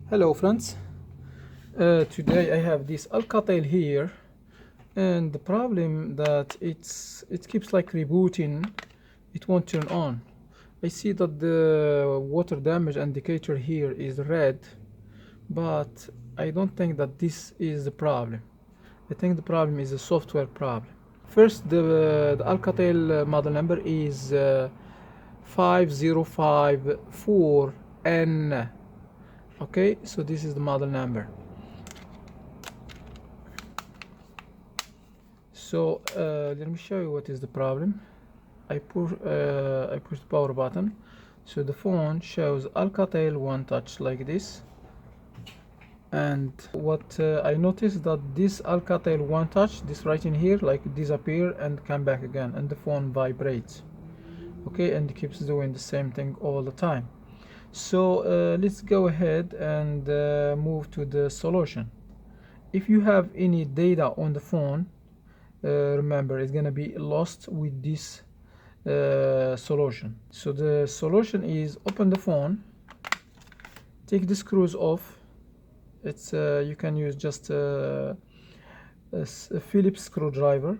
Hello friends, today I have this Alcatel here, and the problem that it keeps like rebooting. It won't turn on. I see that the water damage indicator here is red, but I don't think that this is the problem. I think the problem is a software problem. First, the Alcatel model number is 5054N. Okay, so this is the model number. So let me show you what is the problem. I push the power button, so the phone shows Alcatel One Touch like this. And what I noticed that this Alcatel One Touch, this right in here, like disappear and come back again, and the phone vibrates. Okay, and it keeps doing the same thing all the time. So let's go ahead and move to the solution. If you have any data on the phone, remember it's gonna be lost with this solution. So the solution is open the phone, take the screws off. It's you can use just a Phillips screwdriver.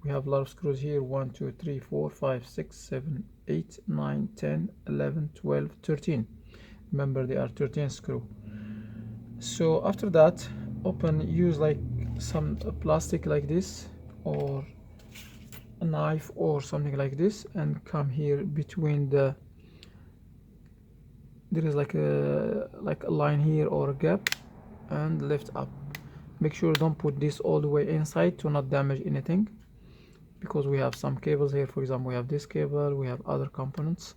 We have a lot of screws here: 1 2 3 4 5 6 7 8 9 10 11 12 13. Remember, they are 13 screw. So after that, use like some plastic like this, or a knife or something like this, and come here between there is like a line here or a gap, and lift up. Make sure don't put this all the way inside to not damage anything, because we have some cables here. For example, we have this cable, we have other components.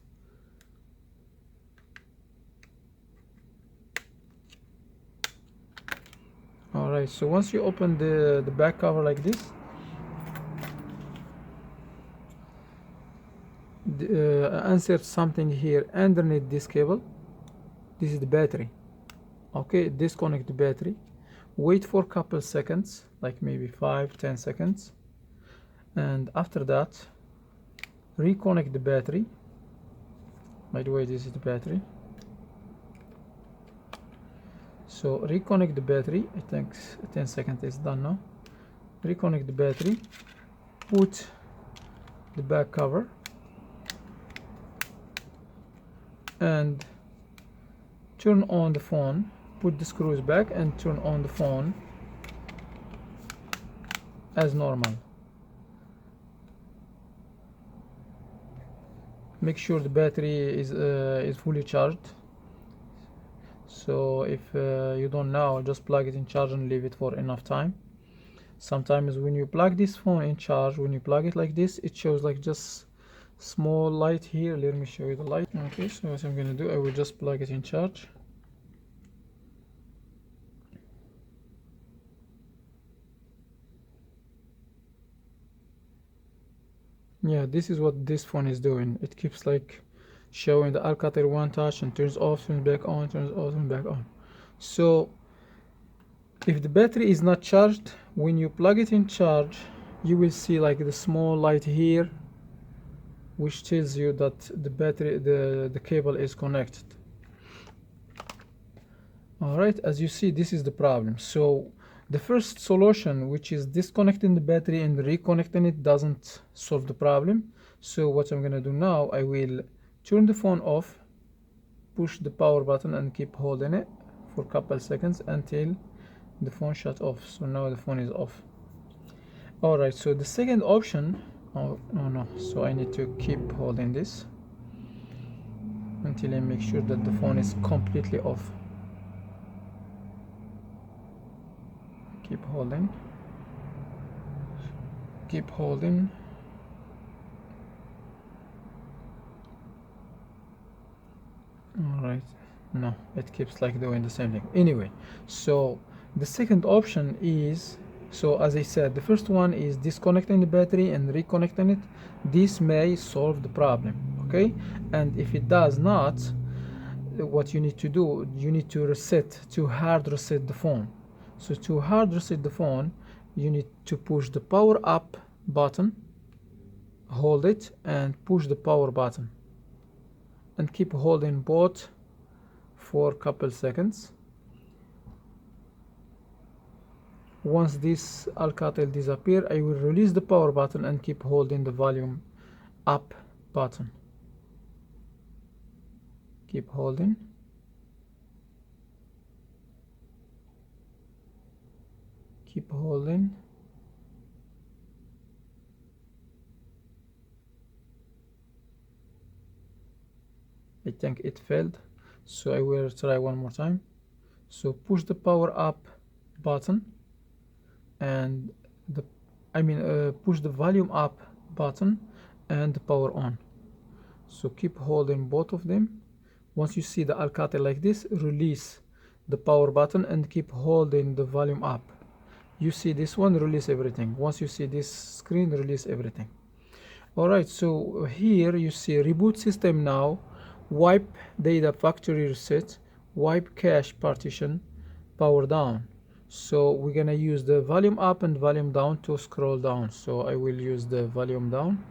Alright, so once you open the back cover like this, insert something here underneath this cable. This is the battery. Okay, disconnect the battery, wait for a couple seconds, like maybe 5-10 seconds, and after that reconnect the battery. By the way, this is the battery. So reconnect the battery. I think 10 seconds is done now. Reconnect the battery, put the back cover, and turn on the phone. Put the screws back and turn on the phone as normal. Make sure the battery is fully charged. So if you don't know, just plug it in charge and leave it for enough time. Sometimes when you plug this phone in charge, when you plug it like this, it shows like just small light here. Let me show you the light. Okay, so what I'm gonna do, I will just plug it in charge. Yeah, this is what this phone is doing. It keeps like showing the Alcatel One Touch and turns off, turns back on, turns off and back on. So if the battery is not charged, when you plug it in charge, you will see like the small light here, which tells you that the battery, the cable is connected. All right, as you see, this is the problem. So the first solution, which is disconnecting the battery and reconnecting it, doesn't solve the problem. So what I'm gonna do now, I will turn the phone off, push the power button and keep holding it for a couple seconds until the phone shut off. So now the phone is off. All right, so the second option, no, so I need to keep holding this until I make sure that the phone is completely off. Keep holding, keep holding. All right, no, it keeps like doing the same thing. Anyway, so the second option is, so as I said, the first one is disconnecting the battery and reconnecting it. This may solve the problem, okay? And if it does not, what you need to do, you need to hard reset the phone. So to hard reset the phone, you need to push the power up button, hold it, and push the power button, and keep holding both for a couple seconds. Once this Alcatel disappear, I will release the power button and keep holding the volume up button. Keep holding. Keep holding. I think it failed, so I will try one more time. So push the power up button and push the volume up button and the power on. So keep holding both of them. Once you see the Alcatel like this, release the power button and keep holding the volume up. You see this one, release everything. Once you see this screen, release everything. Alright, so here you see reboot system now, wipe data factory reset, wipe cache partition, power down. So we're gonna use the volume up and volume down to scroll down. So I will use the volume down,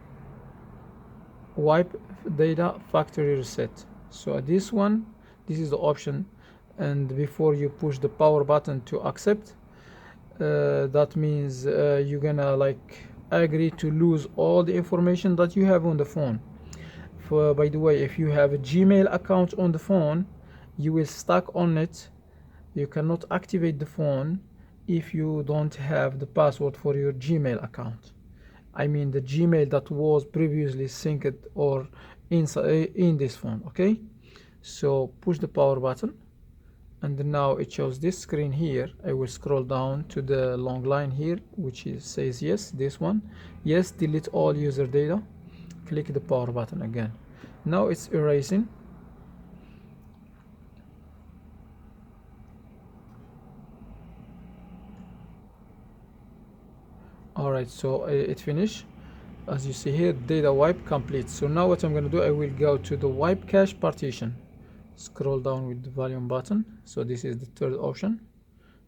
wipe data factory reset. So this one, this is the option, and before you push the power button to accept, that means you're gonna like agree to lose all the information that you have on the phone. By the way, if you have a Gmail account on the phone, you will stuck on it. You cannot activate the phone if you don't have the password for your Gmail account. I mean the Gmail that was previously synced or in this phone. Okay, so push the power button, and now it shows this screen here. I will scroll down to the long line here, which says yes, this one. Yes, delete all user data. Click the power button again. Now it's erasing. Alright, so it finished. As you see here, data wipe complete. So now what I'm going to do, I will go to the wipe cache partition. Scroll down with the volume button. So this is the third option.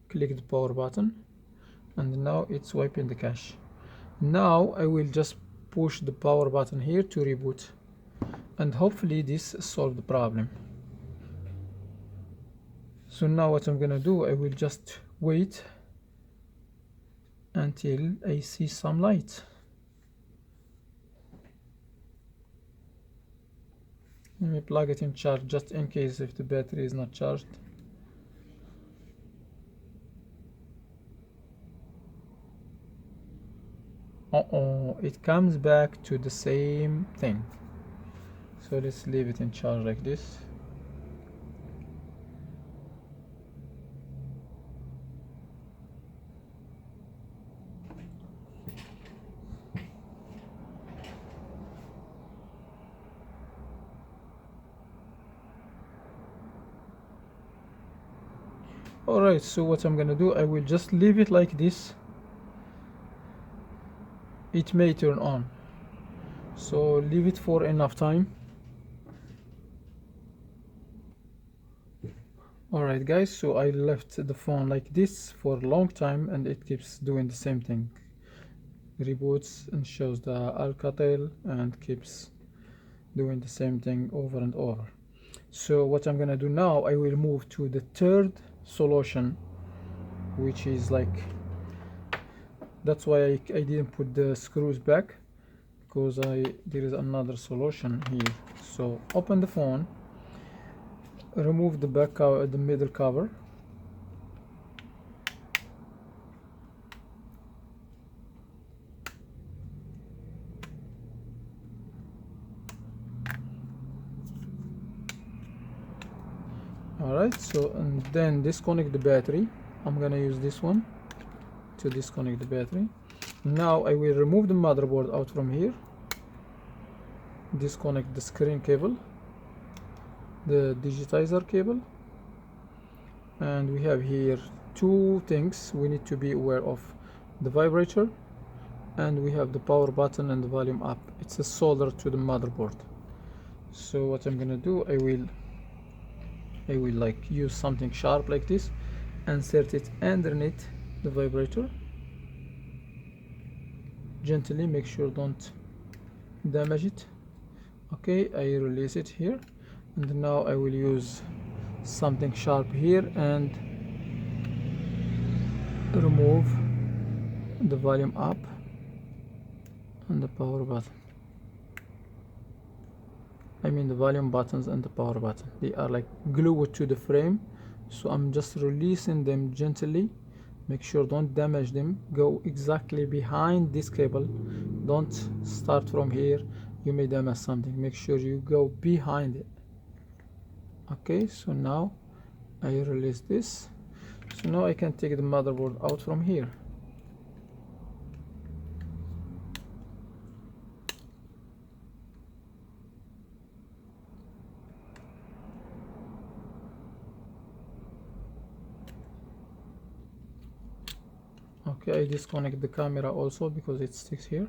Click the power button, and now it's wiping the cache. Now I will just push the power button here to reboot, and hopefully this solved the problem. So now what I'm gonna do, I will just wait until I see some light. Let me plug it in charge just in case if the battery is not charged. It comes back to the same thing. So let's leave it in charge like this. Alright, so what I'm gonna do, I will just leave it like this. It may turn on, so leave it for enough time. Alright guys, so I left the phone like this for a long time and it keeps doing the same thing. Reboots and shows the Alcatel and keeps doing the same thing over and over. So what I'm gonna do now, I will move to the third solution, which is like, that's why I didn't put the screws back, because there is another solution here. So open the phone, remove the back cover, the middle cover, alright. So and then disconnect the battery. I'm gonna use this one to disconnect the battery. Now I will remove the motherboard out from here, disconnect the screen cable, the digitizer cable, and we have here two things we need to be aware of: the vibrator, and we have the power button and the volume up. It's a solder to the motherboard. So what I'm gonna do, I will like use something sharp like this, insert it underneath the vibrator gently, make sure don't damage it. Okay, I release it here, and now I will use something sharp here and remove the volume up and the power button. I mean the volume buttons and the power button. They are like glued to the frame, so I'm just releasing them gently. Make sure don't damage them. Go exactly behind this cable. Don't start from here. You may damage something. Make sure you go behind it. Okay, so now I release this. So now I can take the motherboard out from here. Okay, I disconnect the camera also because it sticks here.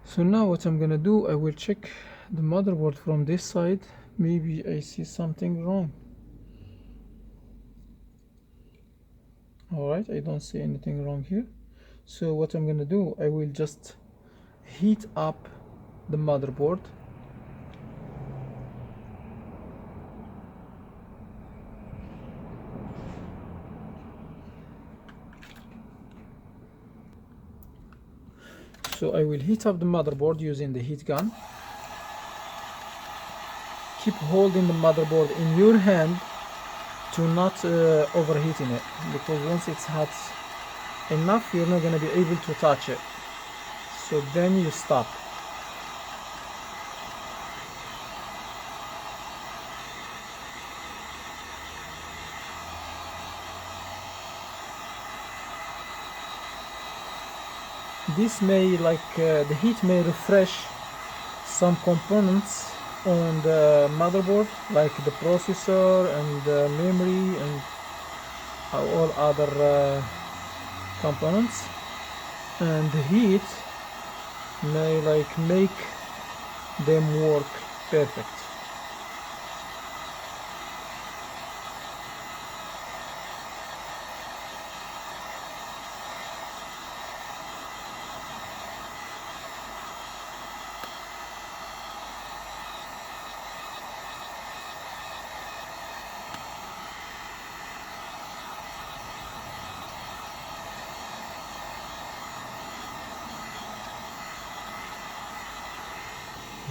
So now what I'm gonna do, I will check the motherboard from this side. Maybe I see something wrong. Alright, I don't see anything wrong here. So what I'm gonna do, I will just heat up the motherboard. So I will heat up the motherboard using the heat gun. Keep holding the motherboard in your hand to not overheating it, because once it's hot enough, you're not going to be able to touch it. So then you stop. This may the heat may refresh some components on the motherboard, like the processor and the memory and all other components, and the heat may make them work perfect.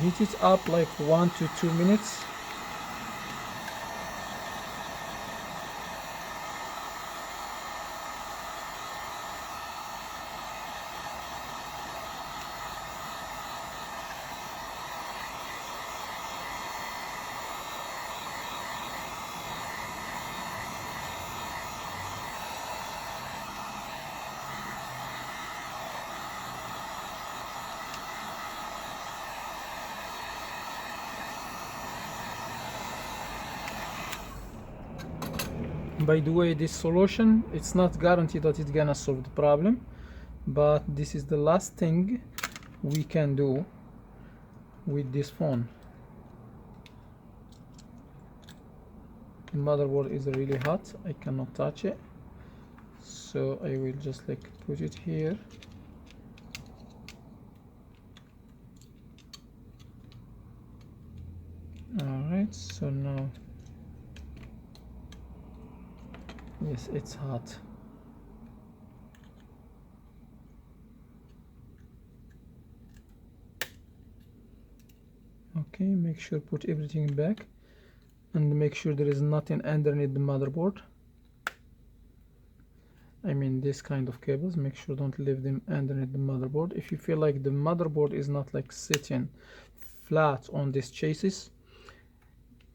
Heat it up like 1 to 2 minutes. By the way, this solution, it's not guaranteed that it's gonna solve the problem, but this is the last thing we can do with this phone. The motherboard is really hot, I cannot touch it, so I will just put it here. Alright, so now, yes, it's hot. Okay, make sure put everything back and make sure there is nothing underneath the motherboard. I mean this kind of cables, make sure don't leave them underneath the motherboard. If you feel like the motherboard is not sitting flat on this chassis,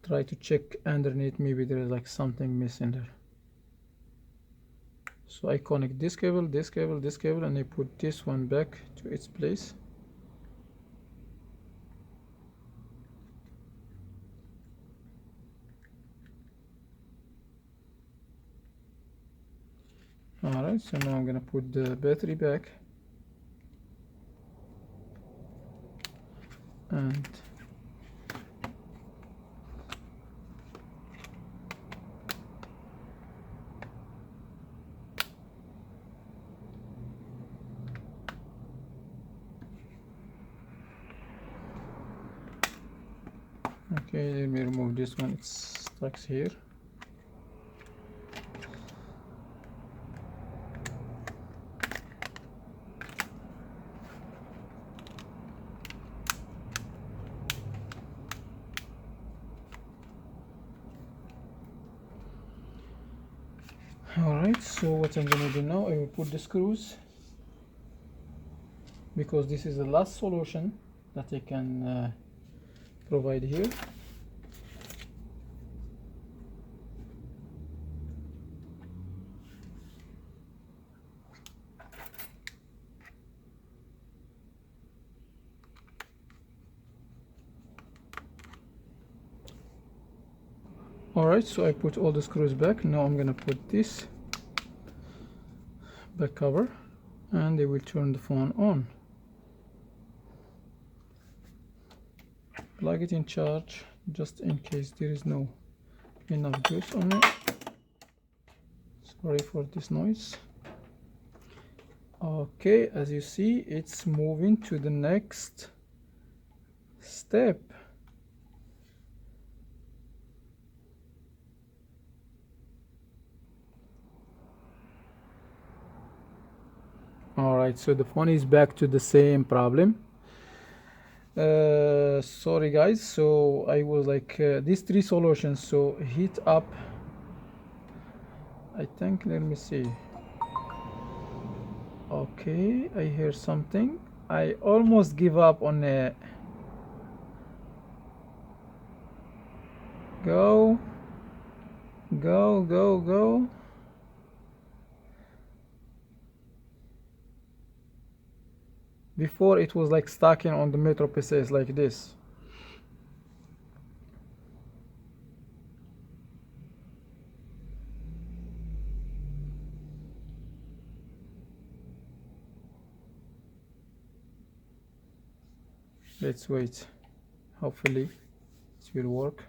try to check underneath, maybe there is something missing there. So I connect this cable, this cable, this cable, and I put this one back to its place. Alright, so now I'm gonna put the battery back, and okay, let me remove this one, it's stuck here. So what I'm gonna do now, I will put the screws, because this is the last solution that I can provide here. Alright, so I put all the screws back. Now I'm gonna put this back cover and they will turn the phone on. Plug it in charge just in case there is no enough juice on it. Sorry for this noise. Okay, as you see, it's moving to the next step. Alright, so the phone is back to the same problem. Sorry guys, so I was like these three solutions. So heat up, I think, let me see. Okay, I hear something. I almost give up on it. Go, go, go, go. Before it was like stacking on the Metro PCs like this. Let's wait. Hopefully it will work.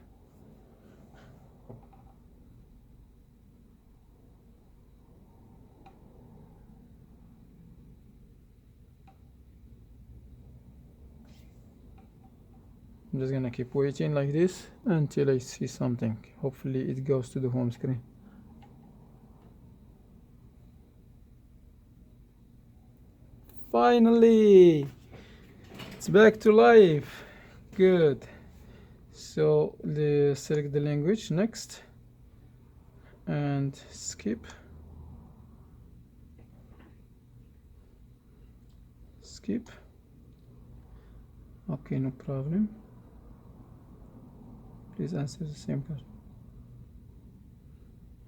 I'm just gonna keep waiting like this until I see something. Hopefully it goes to the home screen. Finally, it's back to life. Good. So select the language next and skip. Skip. Okay, no problem. Please answer the same question.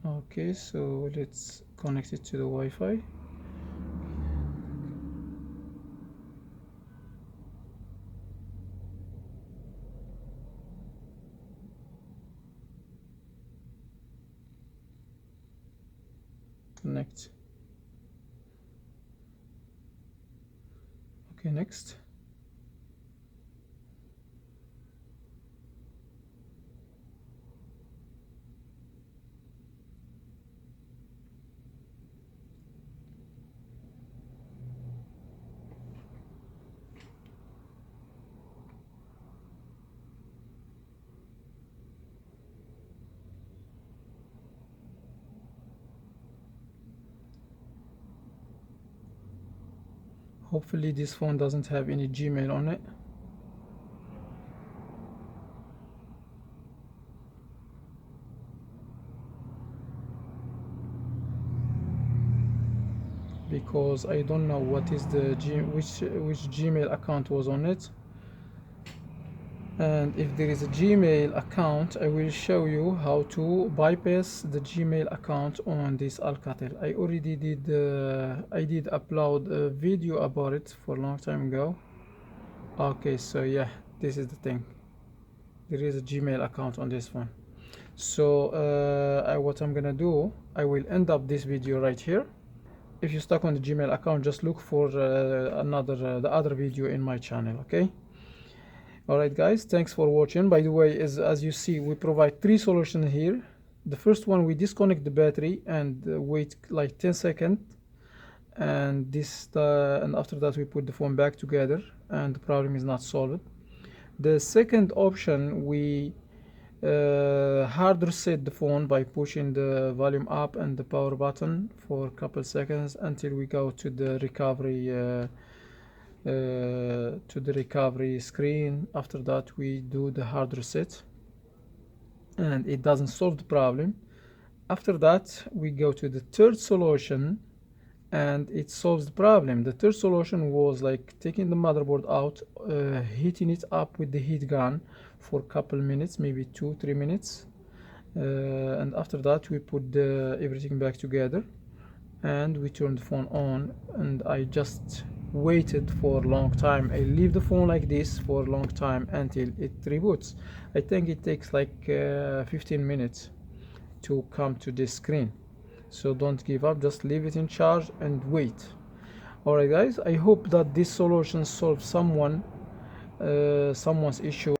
Okay, so let's connect it to the Wi-Fi. Connect. Okay, next. Hopefully this phone doesn't have any Gmail on it. Because I don't know what is the which Gmail account was on it. And if there is a Gmail account, I will show you how to bypass the Gmail account on this Alcatel. I already did I did upload a video about it for a long time ago. Okay, so yeah, this is the thing. There is a Gmail account on this one. So what I'm gonna do, I will end up this video right here. If you're stuck on the Gmail account, just look for the other video in my channel. Okay. Alright guys, thanks for watching. By the way, as you see, we provide three solutions here. The first one, we disconnect the battery and wait like 10 seconds, and and after that we put the phone back together and the problem is not solved. The second option, we hard reset the phone by pushing the volume up and the power button for a couple seconds until we go to the recovery screen. After that we do the hard reset and it doesn't solve the problem. After that, we go to the third solution, and it solves the problem. The third solution was like taking the motherboard out, heating it up with the heat gun for a couple minutes, maybe 2-3 minutes, and after that we put everything back together and we turn the phone on, and I just waited for a long time. I leave the phone like this for a long time until it reboots. I think it takes like 15 minutes to come to this screen. So don't give up, just leave it in charge and wait. Alright guys, I hope that this solution solves someone's issue.